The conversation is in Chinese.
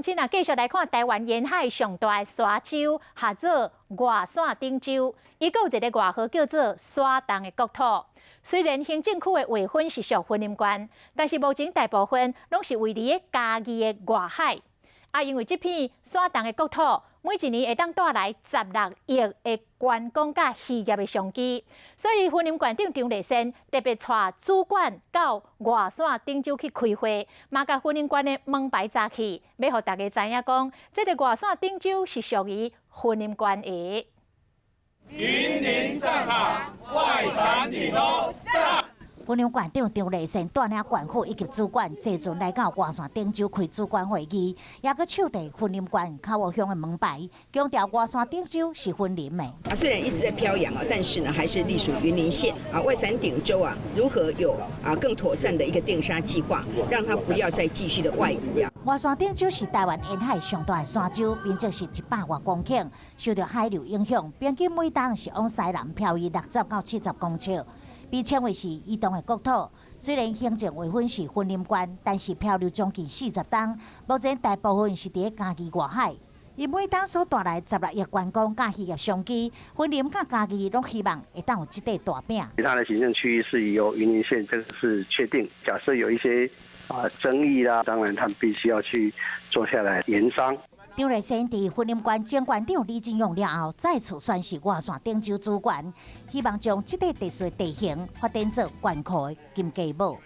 今仔继续来看台湾沿海上大的沙洲，下做外线顶洲，伊有一个外号叫做沙洞的国土。虽然行政区的划分是属云林县，但是目前大部分拢是位伫嘉义的外海。因为这片沙洞的国土，每一年会当带来16亿的观光甲渔业的商机，所以云林县长张立善特别带主管到外线顶洲去开会，嘛甲云林县的门牌扎起，要互大家知影讲，这个外线顶洲是属于云林县的。云林上场，外山顶头站。云林县长张立善带领县府以及主管坐船来到外线顶洲开主管会议，也佮手提云林县口湖乡的门牌，强调外线顶洲是云林的。虽然一直在飘扬但是呢，还是隶属云林县外山顶洲如何有更妥善的一个电沙计划，让它不要再继续的外移外线顶洲是台湾沿海上大的山洲，面积是100多公顷，受到海流影响，平均每冬是往西南漂移60到70公尺。被称为是移动的国土，虽然行政划分是云林县，但是漂流将近40吨，目前大部分是伫嘉义外海。伊每当所带来16亿观光甲渔业商机，云林甲嘉义拢希望会当有这块大饼。其他的行政区域是由云林县，这个是确定。假设有一些争议啦，当然他们必须要去坐下来研商。张立善伫云林县前县长李进勇了后，再次宣示外线顶洲主管，希望将这个特殊的地形发展做县区的金鸡母。